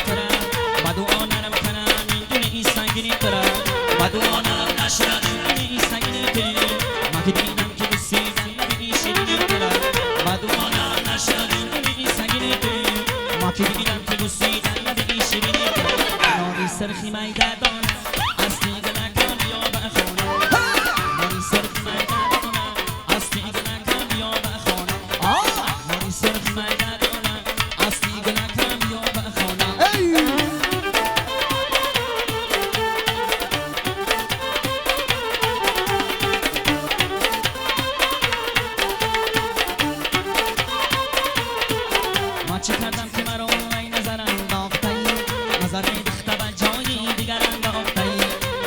ترم بدو آنرم کنم این دونه این سنگینی ترم بدو آنرم نشد این دونه این سنگینی ترم ما که دیدم که بسیدن نبی شیرینی ترم بدو آنرم نشد این دونه این سنگینی ترم ما که دیدم که بسیدن نبی شیرینی ترم ناری سرخی میدادانم اصلی گلکم یا بخونم ناری سرخی میدادانم اصلی گلکم یا بخونم ناری سرخی میدادانم اصلی گلکم یا بخونم ما چه کردم که مرا ای نظر انداخته‌ای نظر ریخته به جایی دیگر انداخته‌ای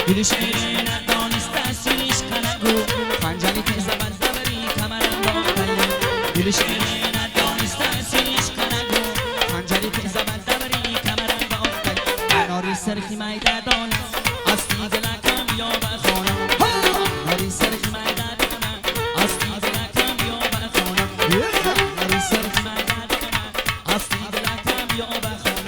دل شیری ندانست تأثیرش کنگو خنجری تیز بد ببری کمر انداخته‌ای دل شیری ندانست تأثیرش کنگو خنجری تیز بد ببری کمر انداخته‌ای ناری سرخی میدادانم اصلی گلکم یا بخونم ناری سرخی میدادانم اصلی گلکم یا بخونم ناری سرخی میدادانم اصلی گلکم یا بخونم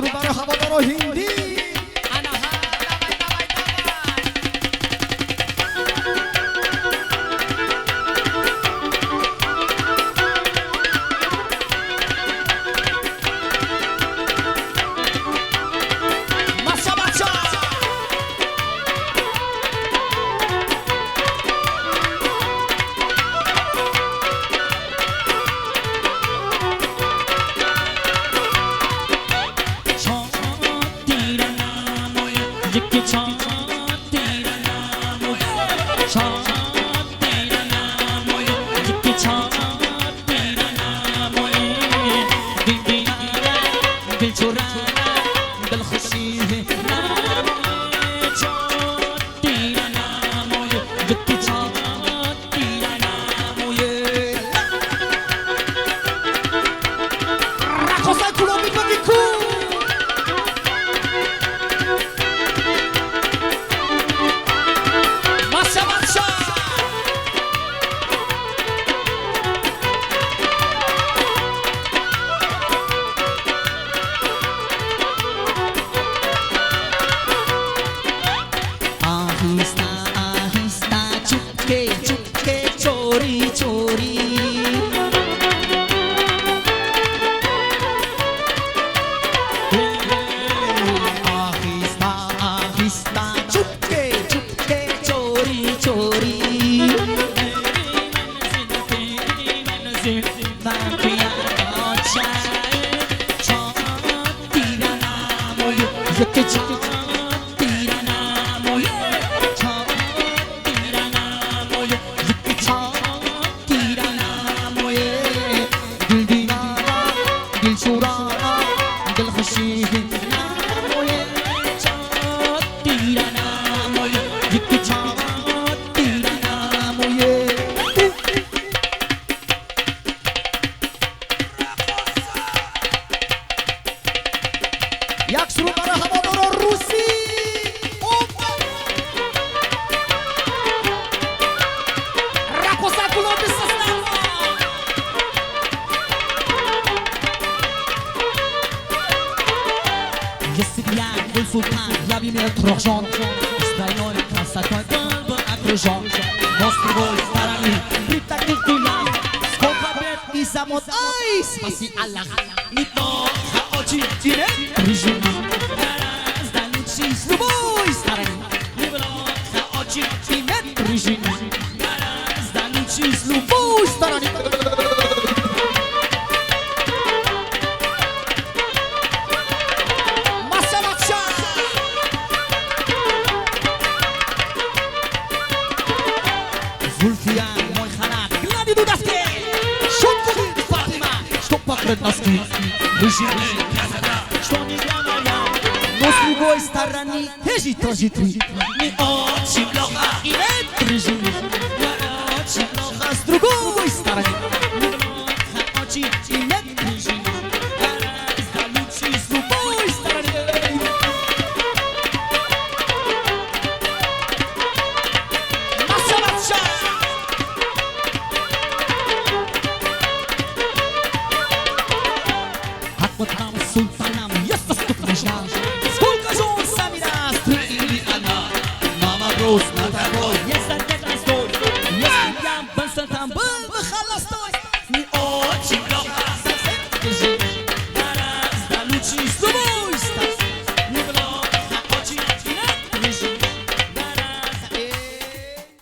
شروع برای هوادارا هندی یک سرود برای هوادارا روسی رقص گلاب سستان یسیبیان گل سلطان لبیم ترخشان استایلای کاسکای دل با اکرشان مسترگوی سترانی بیتک دیلان сколько и самот ай спаси Аллах не то очень тебе режим гораздо лучше с любой стороны не было очень тебе режим гораздо лучше с любой стороны Зульфиян, мой халат, глади до доски Шутку Фатима, что покрыт носки Выжили, что не главное Но с любой стороны тоже тоже ты Не очень плохо, и это режим Не очень плохо с другой стороны